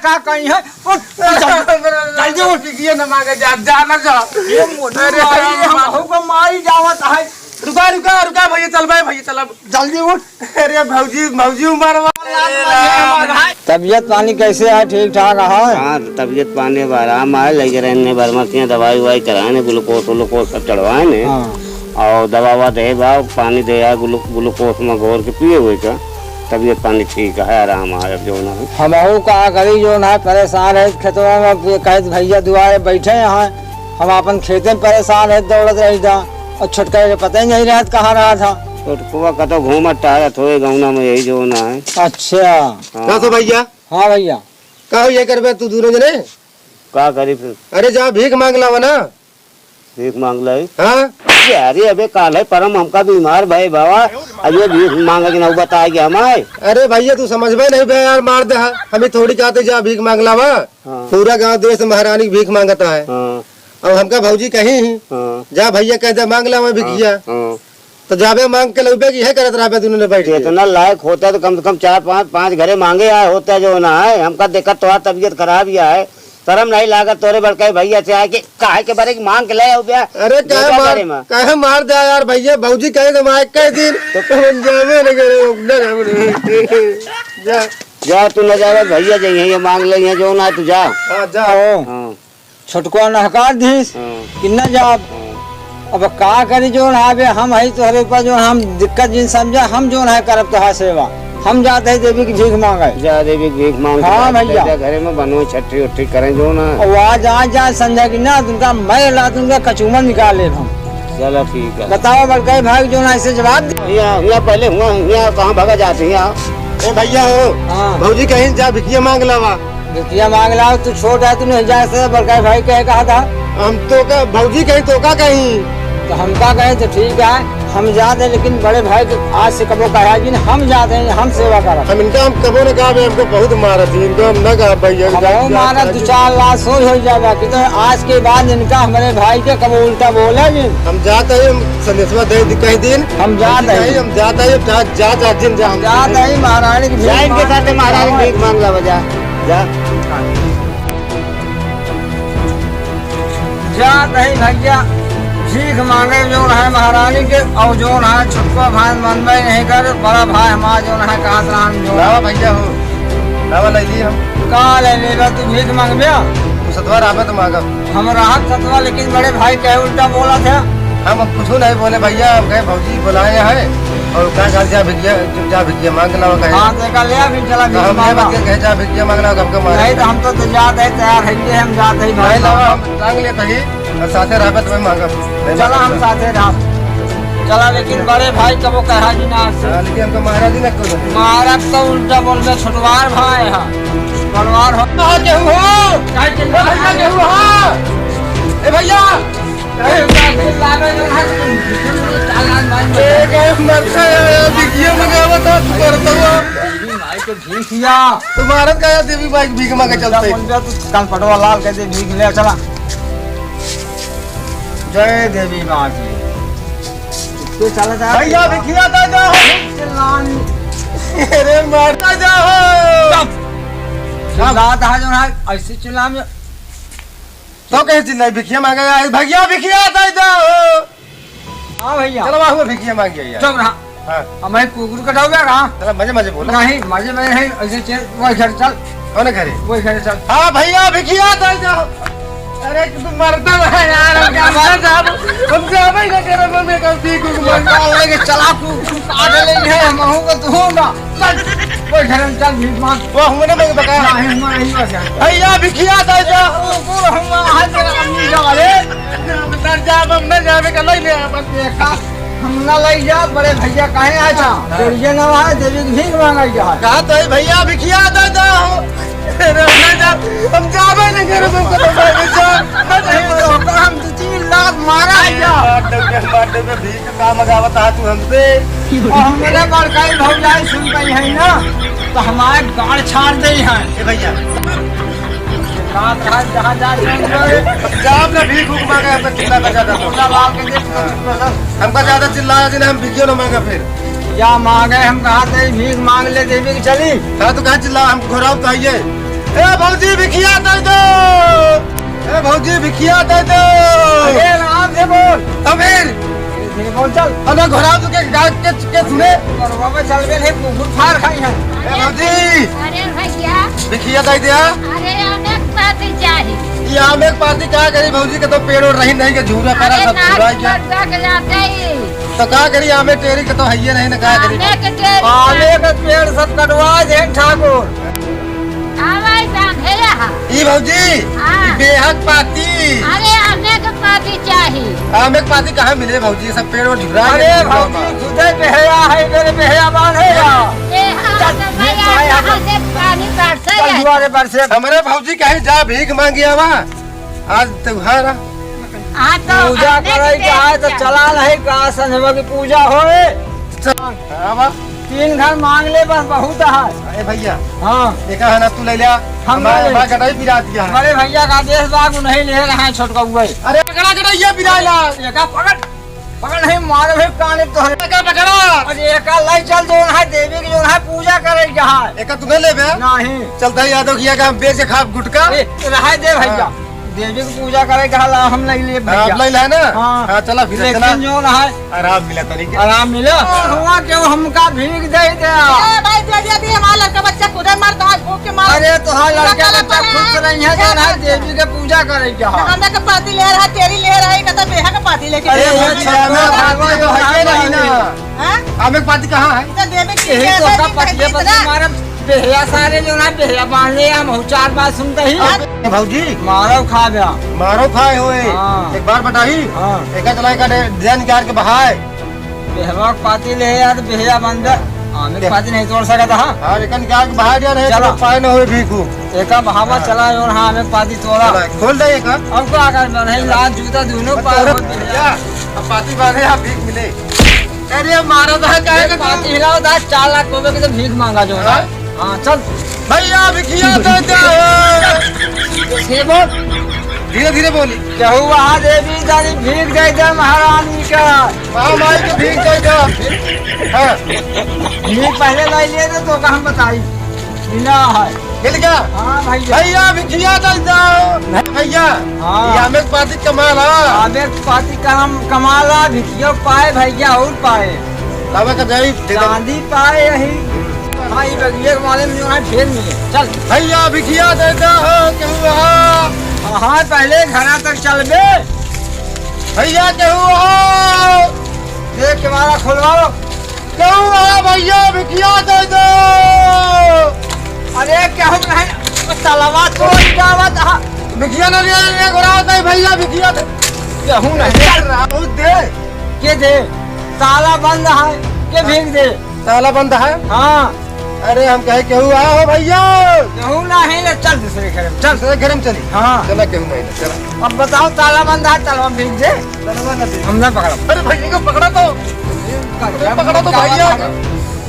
का कहीं है जल्दी उठ भिखिया न मांगे जाना जा ये मोटर हम को मारी जावत है रुका रुका रुका भैया चल भाई भैया चल जल्दी उठ अरे भौजी भौजी उमरवा तबीयत पानी कैसे है? ठीक ठाक है? हाँ तबीयत पानी आराम है, लगे रहने बरमतियाँ दवाई ववाई कराए ग्लूकोस व्लूकोस सब चढ़वाए ने और दवा ववा दे बा पानी दे ग्लूकोस में घोर के पिए हुए का तबीयत पानी ठीक है, आराम है जो ना हमहू का करी जो ना परेशान है खेतवा में कहे भैया दुआरे बैठे हैं हम अपन खेते में परेशान है दौड़त रही था और छुटका पता ही नहीं रहा कहाँ रहा था तो कतो घूमत टहरत होए गौना में यही जो ना है। अच्छा का तो भैया हाँ भैया का ये करबे तू दूर जने का करी फिर? अरे जा भीख मांग लावा ना भीख मांग लाई हाँ अरे अबे काल है परम हमका बीमार भाई बाबा अब ये भीख मांगा कि नहीं बताया कि हमारे। अरे भैया तू समझबे नहीं बे यार मार दे हमें थोड़ी कहते जा भीख मांग लावा पूरा गांव देश महारानी भीख मांगता है और हमका भौजी कहीं ही जा भैया कहते मांग लावा भिखिया तो जाबे मांग के लौबे की है करत रहा दोनों ने बैठ इतना लायक होता है तो कम से कम 4-5 घरे मांगे आए होता है जो ना है हमका देखा तो तबीयत खराब ही है शर्म नहीं लागत तोरे बड़का भैया से आके काहे के बारे मांग के ले अरे काहे मार दे यार भैया भौजी कहे तो मार कह दिन जावे न करे जा तू न जावे भैया जाइए ये मांग ले जो ना तू जा जा छोटको नहकार दीस किन्ना जा अब का करी जो है हम है तोहरे ऊपर जो हम दिक्कत जिन समझा हम जो है करब तो सेवा हम जाते हैं देवी की भीख मांगे जा देवी की भीख मांगे। हाँ भैया घरे में बनो छठी उठी करें जो ना आज जा संध्या की ना तुमका मैं ला तुमका कचूमर निकाले हम चलो ठीक है बताओ बड़का भाई जो ना ऐसे जवाब दे यहाँ पहले हुआ यहाँ कहाँ भगा जाते हैं भैया हो भौजी कहीं जा भिखिया मांग लावा भिखिया मांग लाओ तू छोटा है तू नहीं जा सकता बड़का भाई कहे कहा था हम तो का भौजी कहीं तो का कहीं तो हमका कहे तो ठीक है हम जाते हैं लेकिन बड़े भाई को आज से कबो कहा जी हम जाते हैं हम सेवा करा हम इनका हम कबो न कहा हमको बहुत मारा थी इनको हम न कहा भैया मारा 2-4 लाख सोच हो जाएगा कि तो आज के बाद इनका हमारे भाई के कबो उल्टा बोला जी हम जाते हैं संदेशवा दे कहीं दिन हम जाते हैं हम जाते हैं जा दिन जाते हैं महारानी की इनके साथ महारानी भीख मांग ला जा जाते हैं भैया भीख मांगे जो है महारानी के और जो है छुटको भाई मन में नहीं कर बड़ा भाई हमारा जो है कहा जो लावा भैया हो लावा ले ली हम कहा ले लेगा तू भीख मांगबे तू सतवा राबे तो मांगा हम राहत सतवा लेकिन बड़े भाई कहे उल्टा बोला था हम अब कुछ नहीं बोले भैया हम कहे भौजी बुलाए है और कहा जा भिखिया मांग लावा कहे हाँ देखा ले फिर चला कहे जा भिखिया मांग लावा हमको मारे नहीं तो हम तो जाते हैं तैयार है हम जाते ही भाई लावा हम टांग ले कहीं और साथे राबे तो मांगा चला हम साथे रहा चला लेकिन बड़े भाई कबो कहा जी ना लेकिन हमको महाराज ने क्यों महाराज तो उल्टा बोल रहे छोटवार भाई है बड़वार हो ए भैया तुम्हारा क्या देवी भाई भीख मांगे चलते कल पटवा लाल कहते भीख ले चला जय देवी माँ की चला जा भैया भिखिया दे दो अरे मारता जाओ चिल्लाता है जो है ऐसे चिल्ला में तो कहे चिल्लाई भिखिया मांगे भैया भिखिया दे दो हाँ भैया चलो वहाँ भिखिया मांग गया चुप रहा हमें कुकुर कटाओगे कहाँ चलो मजे मजे बोलो नहीं मजे में नहीं ऐसे चल वही घर चल कौन घरे वही घर चल हाँ भैया भिखिया दे दो अरे तू मरता है यार हम क्या मार साहब हम से हमें क्या करे मैं कभी कुछ मरता लेके चला तू काट ले है हम होगा तू होगा चल वही घर चल भीख मांग वो हमने मैं बताया नहीं हमारा ही बचा भैया भिखिया दे दो कुकुर हम हाथ में अम्मी जा ले अंदर जा हम न जावे का ले ले बस देखा हम ना ले जा बड़े भैया कहे आजा तेरे ना है देवी की भीख मांगा जा कहा तो भैया भिखिया दे दो हम जावे नहीं करे तुमको हम 2-3 लाख मारा बाटे में भीख का मगावत है तू हमसे हमारे बड़का भौजाई सुन गई है ना तो हमारे गाड़ छाड़ दे हैं भैया जहाँ जा अपना भीख मांगे हमको चिल्ला का ज्यादा हमको ज्यादा चिल्लाया दिन हम भिखियो न मांगा फिर या मांगे हम कहा थे भीख मांग ले देवी की चली हाँ तो कहा चिल्ला हम घोराव तो आइए ए भौजी भिखिया दे दो, ए भौजी भिखिया दे दो। अरे आराम से बोल, अमीर धीरे बोल चल। अरे घोड़ा तो के सुने करवा में चल गए है कुकुर फाड़ खाई है। ए भौजी अरे भैया, भिखिया दे दिया। अरे हमें पाती चाहिए। ये आम एक पाती क्या करी भौजी के तो पेड़ और रही नहीं के झूरा करा अरे सब छुराई क्या नाक जाते ही। तो क्या करी आमे टेरी के तो हइये नहीं ना क्या करी। आमे के टेरी आले का पेड़ सब कटवा दे ठाकुर। आवाज बांधे रहा। ई भौजी हाँ। ई बेहद पाती। अरे हमें के पाती चाहिए। आम एक पाती कहाँ मिले भौजी, सब पेड़ और झुरा अरे भौजी खुदे बेहया है, मेरे बेहया बांधेगा। ए हाँ तो भैया यहाँ से पानी बरसे चल है। जुआरे पर से हमारे भौजी कहीं जा भीख मांगी आवा। आज त्योहार है। हाँ तो पूजा हमें के करे का है तो टेरी चला नहीं का संजवा की पूजा होए। चल आवा। 3 घर मांग ले बस बहुत है। अरे भैया हाँ देखा है ना तू ले लिया, हम हमारे ले। माँ कटाई पिरा दिया है। बड़े भैया का आदेश बाग नहीं ले रहे हैं छोटका हुए। अरे पकड़ा कटाइया पिराया। एका पकड़ पकड़ नहीं मारे भाई काने तो है। पकड़ा अरे एका लाई चल जो है देवी की जो है पूजा करे का है। एक तुम्हें ले बे नहीं चलता है यादव किया का हम बेच के खा गुटका। ए, रहे दे भैया देवी की पूजा करे का ला हम नहीं लिए आप भैया। ले है ना। हाँ। हाँ चला फिर चला लेकिन जो है आराम मिला तरीके। आराम मिला हुआ क्यों हमका भीग दे दे। भाई दे दिया भी हमारा लड़का बच्चा खुदे मारता है भूख के मार। अरे तुम्हारा लड़का बच्चा खुश नहीं है जो है देवी के पूजा करे का है। हमें का पाती ले रहा तेरी ले रहा है कहता बेहा का पाती लेके अरे दे। ये छावा भागो जो है नहीं ना। हां आम एक पाती कहाँ है। तो देवे की यही तो का पतिया पति मारे बेहया सारे जो ना बेहया बांधे हम 4 बात सुनते ही ए, भौजी मारो खा गया। मारो खाए हुए हाँ। एक बार बताही। हाँ। एक चला का डिजाइन निकाल के बहाए। बेहवा के पाती ले यार बेहया बंद आमिर पाती नहीं तोड़ सकता। हाँ हाँ एक निकाल के बहा दिया नहीं चलो। तो पाए न हुए भीखू। एका बहावा चला और हाँ हमें पाती तोड़ा। चला, खोल दे एक। अब को आकर नहीं लाज जूता दोनों पार हो बेहया। अब पाती बांधे आप भीख मिले। अरे मारो तो है काहे का पाती हिलाओ 4 लाख रुपए की तो भीख मांगा जो है। हाँ? हाँ चल भैया भिखिया दे दो। ये बोल धीरे धीरे बोली। कहू वहाँ देवी दानी भीख दे दे महारानी का। महामाई के भीख दे दो। हाँ भीख पहले लाई लिए थे तो हम बताई बिना है। मिल गया। हाँ भैया भैया भिखिया दे दो। भैया हाँ। ये हमें पाती कमाल है। आबे पाती का हम कमाला भिखियो पाए भैया और पाए लावा का जाई दे दो। चांदी पाए यही। हाँ ये बगिए के माले में जो है ढेर मिले। चल भैया भिखिया दे दो। केहू हो। हाँ पहले घरा तक चल बे। भैया केहू हो। देख के मारा खुलवा लो। केहू हो भैया भिखिया दे दो। अरे क्या हो नहीं तलवा तो जावत हाँ भिखिया न ले गोरा होता है भैया भिखिया दे। कहूँ नहीं राहु दे। के दे ताला बंद है के भीग दे। ताला बंद है। हाँ अरे हम कहे केहू आओ भैया। कहूँ नहीं ले चल दूसरे घर में चल। चल घर में चली। हाँ चला केहू नहीं चला। अब बताओ ताला बंद है तलवा भीग दे। चलवा न दे। हमने पकड़ा अरे भैया को पकड़ा तो। पकड़ा तो भैया।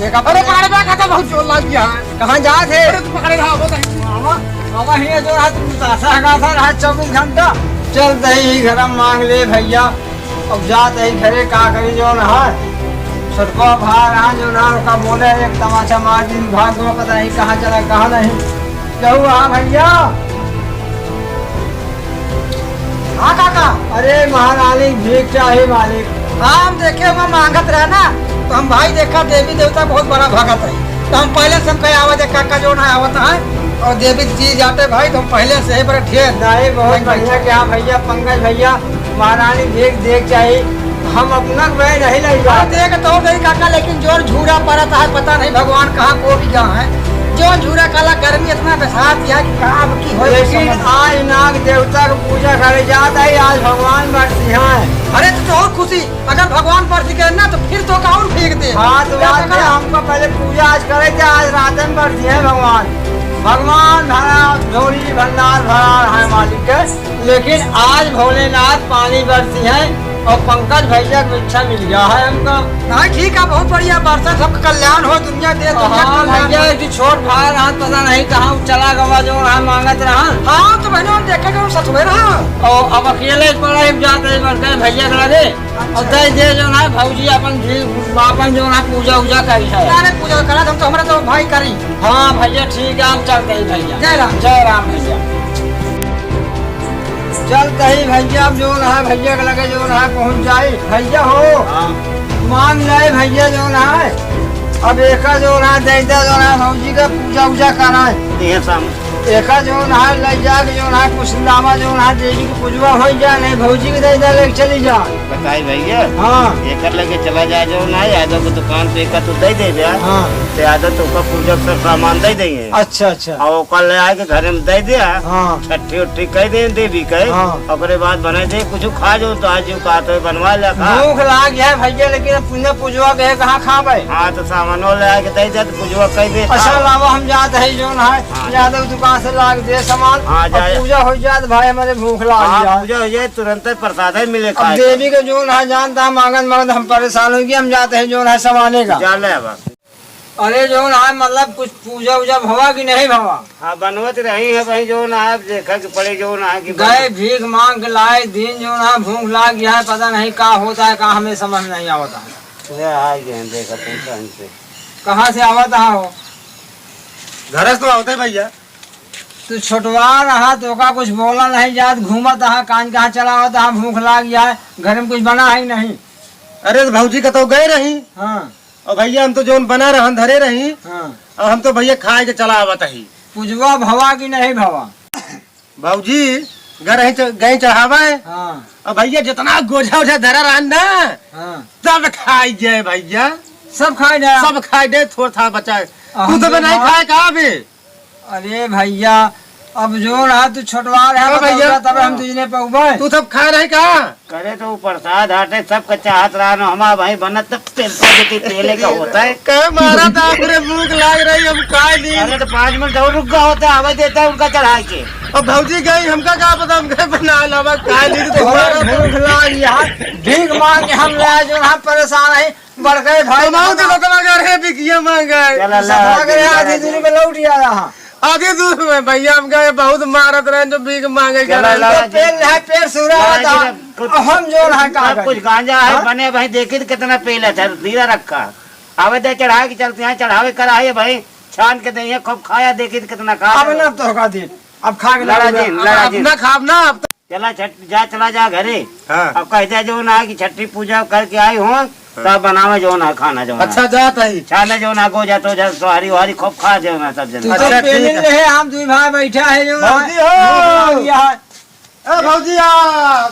एक अरे मारे बा खाता बहुत जोर लग गया है। कहाँ जा थे अरे तू पकड़े रहा होता है। मामा मामा ही जो है तुम तासा का था रहा 24 घंटा चलते ही घर में मांग ले भैया। अब जाते ही घरे का करी जो है सड़कों भाग रहा जो ना का बोले एक तमाचा मार दिन भाग गया पता नहीं कहाँ चला कहाँ नहीं। क्या हुआ भैया। हाँ काका। अरे महारानी भीख चाहिए मालिक। हाँ हम देखे हुआ मांगत रहे ना तो हम भाई देखा देवी देवता बहुत बड़ा भगत है तो हम पहले से हम कहे आवाज काका जो ना आवत है और देवी जी जाते भाई तो हम पहले से ही बड़े ढेर नहीं बहुत बढ़िया क्या भैया पंकज भैया महारानी भीख देख चाहिए हम अपना मैं नहीं ले जा देख तो नहीं काका लेकिन जोर झूरा पड़ता है पता नहीं भगवान कहाँ को भी जहाँ है जो झूरा काला गर्मी इतना बरसात है कि कहाँ की हो। लेकिन आज नाग देवता को पूजा करे जाता है आज भगवान बरसी है। अरे तो और खुशी अगर भगवान बरसी करे ना तो फिर तो और फेंक दे। हाँ तो हमको पहले पूजा आज करे थे आज रात में बरसी है भगवान। भगवान भरा झोली भंडार भरा है मालिक के लेकिन आज भोलेनाथ पानी बरसी है और पंकज भैया को इच्छा मिल गया है हमको। नहीं ठीक है, बहुत बढ़िया, बरसा सबका कल्याण हो, दुनिया दे दुनिया हाँ कल्याण भैया हो। की छोट भाई रहा पता नहीं कहाँ चला गवा जो रहा मांगत रहा। हाँ तो बहनों देखेगा सच में रहा। और अब अकेले पड़ा जाते बढ़ते भैया के लगे और दे जो ना भौजी अपन जो ना पूजा उजा करी है। अरे पूजा करा हम तो हमारा तो भाई करी। हाँ भैया ठीक है, हम चलते ही भैया। जय राम। जय राम भैया। चलते ही भैया अब जो है भैया के लगे जो है पहुँच जाए। भैया हो मांग लाए भैया जो है अब एक जो है दे जो है भौजी का पूजा उजा कराए। एका जो है ले जाके जो है कुछ लावा जो है देवी की पूजवा हो जाए, नहीं भौजी के दे लेके चली जा। बताई भैया हाँ एक लेके चला जाए जो ना यादव की दुकान पे का तो दे दे दिया। हाँ तो यादव तो का पूजा का सामान दे देंगे। अच्छा अच्छा। और कल ले आके घर में दे दिया। हाँ छठी उठी कह दे देवी कहे। हाँ। ओकरे बाद बना दे कुछ खा जो तो आज का तो बनवा ले खा। भूख लाग है भैया, लेकिन पुण्य पूजवा के कहाँ खावे। हाँ तो सामान ले आके दे दे तो पूजवा कह दे। अच्छा लावा हम जाते हैं जो है यादव दुकान से लाग दे सामान। हाँ, जाए। और पूजा हो जाए तो भाई हमारे भूख लाग हाँ जाए। पूजा हो जाए तुरंत प्रसाद ही मिले अब खाए। देवी के जो है जानता मांगन मांगन हम परेशान हो गए, हम जाते हैं जो है समाने का। जा ले अब। अरे जो है मतलब कुछ पूजा उजा भवा की नहीं भवा। हाँ बनवत रही है भाई जो ना आप देखा कि पड़े जो ना कि गए भीख मांग के लाए, दिन जो है भूख लाग गया है, पता नहीं क्या होता है, कहाँ हमें समझ नहीं आता है। ले आ गए देखा पूछा इनसे। कहाँ से आवता हो? घर तो होते भैया। तू छुटवा रहा तो का कुछ बोला नहीं जात, घूमत रहा कान कहाँ चला होता, भूख लाग गया है, घर में कुछ बना है नहीं। अरे तो भौजी का तो गए रही हाँ और भैया हम तो जोन बना रहन धरे रही हाँ। और हम तो भैया खाए के चला आवत ही। पूजवा भवा की नहीं भवा? भौजी गए चढ़ावा है हाँ और भैया जितना गोझा उझा धरा रहन ना हाँ। सब खाई जाए भैया, सब खाए जा। सब खाई दे, थोड़ा था बचा। तू हम तो नहीं तो खाए कहा भी। अरे भैया अब जो रहा तू छुटवा रहा हाँ भैया। तब हम तुझने पहुँचे। तू सब खा रहे कहा? करे तो प्रसाद हाटे सब का चाहत रहा ना हमारा भाई बनत तब पहले का होता है। कह मारा था पूरे भूख लाग रही, हम खाए ली। अरे तो 5 मिनट और रुक गया होता है, हमें देता है उनका चढ़ा के। और भौजी गई हमका क्या पता, हम गए बना लावा खा ली। तो भूख लाग गया, भीख मांग के हम लाए जो हम परेशान है, बढ़ गए भाई। बिकिया मांगा चला ला आधी दूरी पे लौट गया रहा। आगे दूर में भैया हम गए बहुत मारत रहे जो भीख मांगे चला ला। पेड़ सुरा होता हम जो है सब कुछ गांजा है बने भाई देखी तो कितना पेला था धीरा रखा आवे दे चढ़ा के चलते हैं चढ़ावे कराए भाई छान के दे खूब खाया देखी तो कितना खा। अब ना तो होगा दिन, अब खा के लड़ा जी लड़ा जी अपना खाब ना अब चला चला जा घरे। हाँ। अब कहते जो ना कि छठी पूजा करके आई हूँ तब बनावे जो ना खाना जो ना। अच्छा जाता ही छाने जो ना गो जातो जा सोहारी वारी खूब खा जो ना सब तू जन। तो अच्छा, पेले ठीक है। रहे, हम दुई भाई बैठा है जो भौजी हो। भूख लाग गया है। भौजी आ